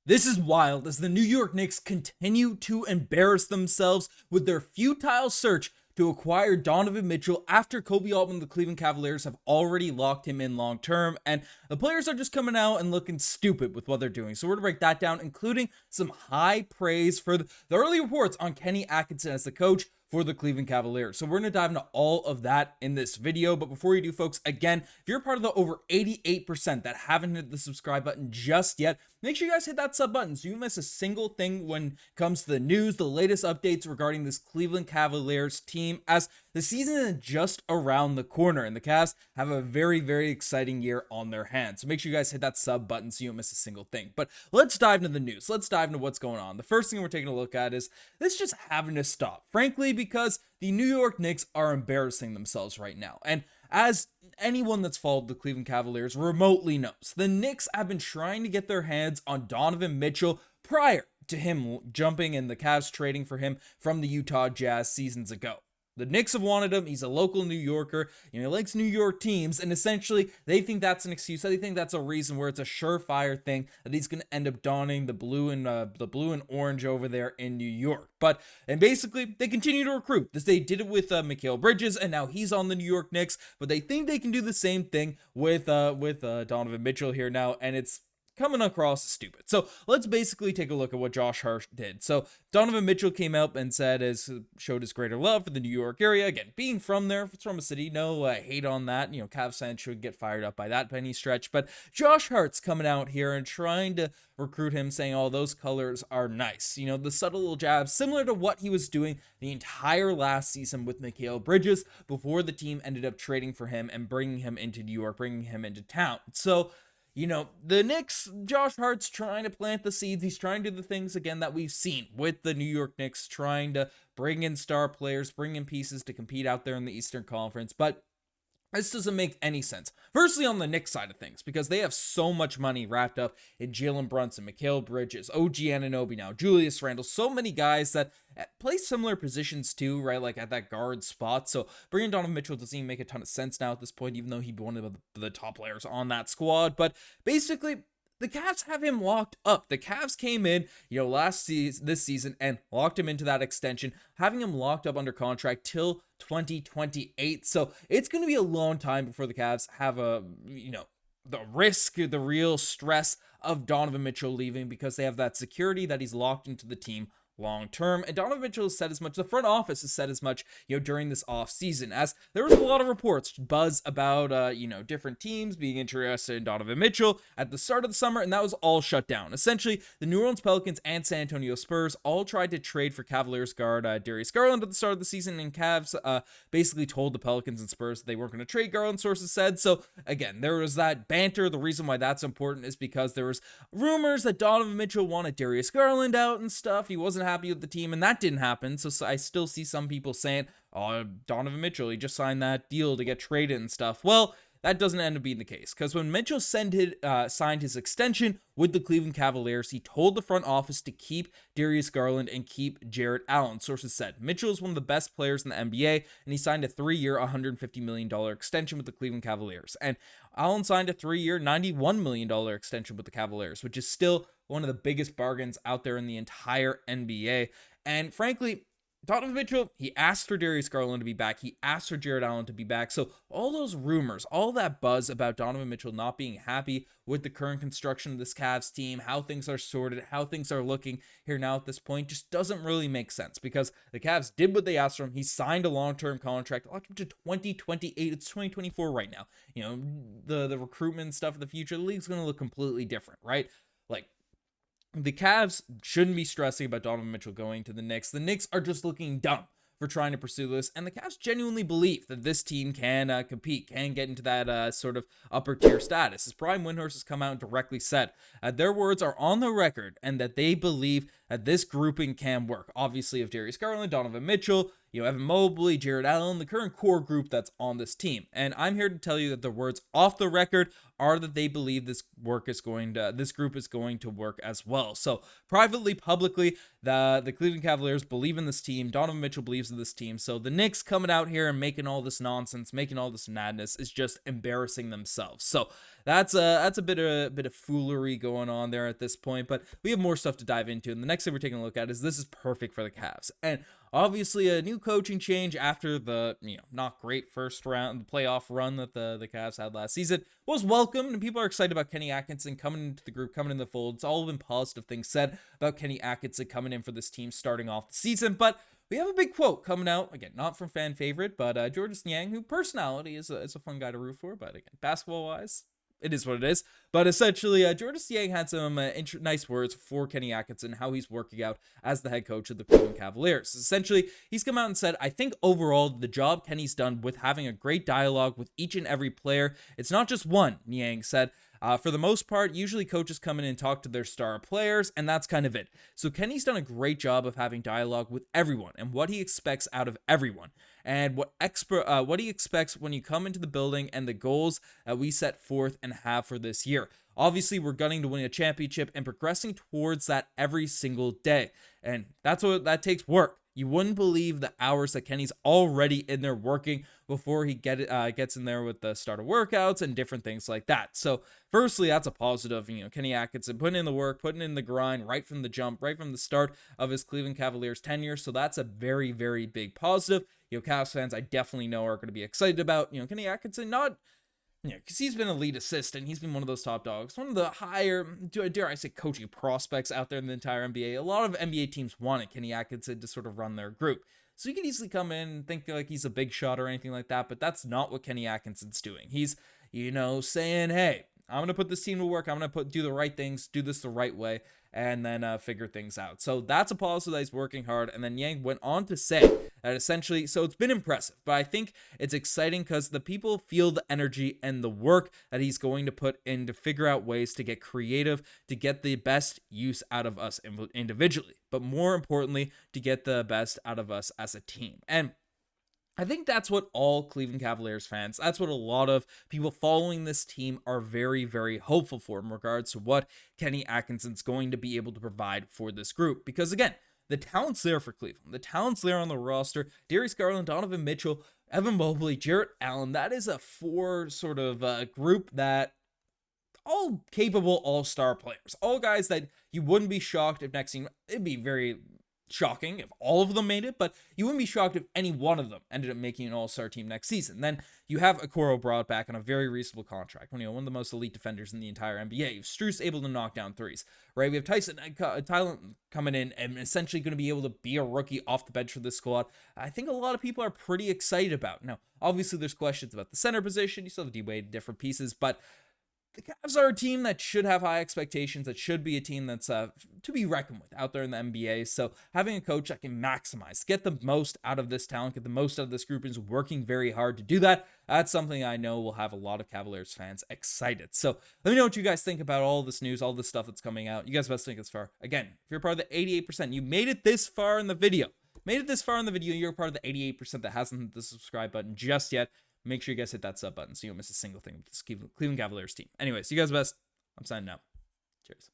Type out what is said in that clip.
This is wild as the New York Knicks continue to embarrass themselves with their futile search to acquire Donovan Mitchell after Koby Altman and the Cleveland Cavaliers have already locked him in long term, and the players are just coming out and looking stupid with what they're doing. So we're going to break that down, including some high praise for the early reports on Kenny Atkinson as the coach for the Cleveland Cavaliers. So we're going to dive into all of that in this video. But before you do, folks, again, if you're part of the over 88% that haven't hit the subscribe button just yet, make sure you guys hit that sub button so you don't miss a single thing when it comes to the news, the latest updates regarding this Cleveland Cavaliers team, as the season is just around the corner and the Cavs have a very, very exciting year on their hands. So make sure you guys hit that sub button so you don't miss a single thing. But let's dive into the news. Let's dive into what's going on. The first thing we're taking a look at is this just having to stop, frankly, because the New York Knicks are embarrassing themselves right now. And as anyone that's followed the Cleveland Cavaliers remotely knows, the Knicks have been trying to get their hands on Donovan Mitchell prior to him jumping and the Cavs trading for him from the Utah Jazz seasons ago. The Knicks have wanted him. He's a local New Yorker. He likes New York teams, and essentially they think that's an excuse. They think that's a reason where it's a surefire thing that he's going to end up donning the blue and orange over there in New York. And basically they continue to recruit. They did it with Mikal Bridges, and now he's on the New York Knicks. But they think they can do the same thing with Donovan Mitchell here now, and it's coming across as stupid. So let's basically take a look at what Josh Hart did. So Donovan Mitchell came out and showed his greater love for the New York area. Again, being from there, if it's from a city, no hate on that. Cavs fans should get fired up by that penny stretch. But Josh Hart's coming out here and trying to recruit him, saying, oh, those colors are nice. The subtle little jabs, similar to what he was doing the entire last season with Mikal Bridges before the team ended up trading for him and bringing him into New York, bringing him into town. So the Knicks, Josh Hart's trying to plant the seeds. He's trying to do the things, again, that we've seen with the New York Knicks, trying to bring in star players, bring in pieces to compete out there in the Eastern Conference. But this doesn't make any sense. Firstly, on the Knicks side of things, because they have so much money wrapped up in Jalen Brunson, Mikal Bridges, OG Anunoby now, Julius Randle, so many guys that play similar positions too, right? Like at that guard spot. So bringing Donovan Mitchell doesn't even make a ton of sense now at this point, even though he'd be one of the top players on that squad. But basically, the Cavs have him locked up. The Cavs came in, this season and locked him into that extension, having him locked up under contract till 2028. So it's going to be a long time before the Cavs have the risk, the real stress of Donovan Mitchell leaving, because they have that security that he's locked into the team long term. And Donovan Mitchell has said as much, the front office has said as much, during this off season, as there was a lot of reports, buzz about, different teams being interested in Donovan Mitchell at the start of the summer, and that was all shut down. Essentially, the New Orleans Pelicans and San Antonio Spurs all tried to trade for Cavaliers guard Darius Garland at the start of the season, and Cavs basically told the Pelicans and Spurs that they weren't going to trade Garland, sources said. So again, there was that banter. The reason why that's important is because there was rumors that Donovan Mitchell wanted Darius Garland out and stuff. He wasn't happy with the team, and that didn't happen. So I still see some people saying, oh, Donovan Mitchell, he just signed that deal to get traded and stuff. Well, that doesn't end up being the case, because when Mitchell signed his extension with the Cleveland Cavaliers, he told the front office to keep Darius Garland and keep Jarrett Allen. Sources said Mitchell is one of the best players in the NBA, and he signed a 3-year, $150 million extension with the Cleveland Cavaliers. And Allen signed a 3-year, $91 million extension with the Cavaliers, which is still one of the biggest bargains out there in the entire NBA. And frankly, Donovan Mitchell, he asked for Darius Garland to be back. He asked for Jarrett Allen to be back. So all those rumors, all that buzz about Donovan Mitchell not being happy with the current construction of this Cavs team, how things are sorted, how things are looking here now at this point, just doesn't really make sense, because the Cavs did what they asked for him. He signed a long-term contract, locked him to 2028. It's 2024 right now. The recruitment stuff in the future, the league's going to look completely different, right? The Cavs shouldn't be stressing about Donovan Mitchell going to the Knicks. The Knicks are just looking dumb for trying to pursue this, and the Cavs genuinely believe that this team can compete, can get into that sort of upper tier status. As Brian Windhorst has come out and directly said, their words are on the record, and that they believe that this grouping can work. Obviously, of Darius Garland, Donovan Mitchell, Evan Mobley, Jarrett Allen, the current core group that's on this team. And I'm here to tell you that the words off the record are that they believe this group is going to work as well. So privately, publicly, the Cleveland Cavaliers believe in this team. Donovan Mitchell believes in this team. So the Knicks coming out here and making all this nonsense, making all this madness is just embarrassing themselves. So that's a bit of foolery going on there at this point. But we have more stuff to dive into, and the next thing we're taking a look at is this is perfect for the Cavs. And obviously a new coaching change after the not great first round, the playoff run that the Cavs had last season was welcomed, and people are excited about Kenny Atkinson coming into the group, coming in the fold. It's all been positive things said about Kenny Atkinson coming in for this team starting off the season. But we have a big quote coming out, again, not from fan favorite, but Georges Niang, who personality is a fun guy to root for, but again, basketball-wise, it is what it is. But essentially, Georges Niang had some nice words for Kenny Atkinson, how he's working out as the head coach of the Cleveland Cavaliers. Essentially, he's come out and said, I think overall, the job Kenny's done with having a great dialogue with each and every player, it's not just one, Niang said. For the most part, usually coaches come in and talk to their star players, and that's kind of it. So Kenny's done a great job of having dialogue with everyone and what he expects out of everyone, and what he expects when you come into the building and the goals that we set forth and have for this year. Obviously, we're gunning to win a championship and progressing towards that every single day, and that takes work. You wouldn't believe the hours that Kenny's already in there working before he gets in there with the starter workouts and different things like that. So firstly, that's a positive. Kenny Atkinson putting in the work, putting in the grind right from the jump, right from the start of his Cleveland Cavaliers tenure. So that's a very, very big positive. Cavs fans, I definitely know are going to be excited about. Kenny Atkinson, not because he's been a lead assistant. He's been one of those top dogs, one of the higher, dare I say, coaching prospects out there in the entire NBA. A lot of NBA teams wanted Kenny Atkinson to sort of run their group. So you could easily come in and think like he's a big shot or anything like that, but that's not what Kenny Atkinson's doing. He's, saying, hey, I'm going to put this team to work. I'm going to do the right things, do this the right way, and then figure things out. So that's a positive that he's working hard. And then Yang went on to say that essentially, so it's been impressive, but I think it's exciting because the people feel the energy and the work that he's going to put in to figure out ways to get creative, to get the best use out of us individually, but more importantly, to get the best out of us as a team. And I think that's what all Cleveland Cavaliers fans, that's what a lot of people following this team are very, very hopeful for in regards to what Kenny Atkinson's going to be able to provide for this group. Because again, the talent's there for Cleveland. The talent's there on the roster. Darius Garland, Donovan Mitchell, Evan Mobley, Jarrett Allen. That is a four sort of group that all capable all-star players. All guys that you wouldn't be shocked if next season, it'd be very shocking if all of them made it, but you wouldn't be shocked if any one of them ended up making an all-star team next season. Then you have Okoro brought back on a very reasonable contract. One of the most elite defenders in the entire NBA. You have Strus able to knock down threes, right? We have Tyler coming in and essentially going to be able to be a rookie off the bench for this squad. I think a lot of people are pretty excited about. Now, obviously, there's questions about the center position. You still have D-Wade, different pieces, but the Cavs are a team that should have high expectations, that should be a team that's to be reckoned with out there in the NBA. So having a coach that can maximize, get the most out of this talent, get the most out of this group, is working very hard to do that. That's something I know will have a lot of Cavaliers fans excited. So let me know what you guys think about all this news, all this stuff that's coming out. You guys best think this far. Again, if you're part of the 88%, you made it this far in the video. You're part of the 88% that hasn't hit the subscribe button just yet. Make sure you guys hit that sub button so you don't miss a single thing with this Cleveland Cavaliers team. Anyways, you guys best. I'm signing out. Cheers.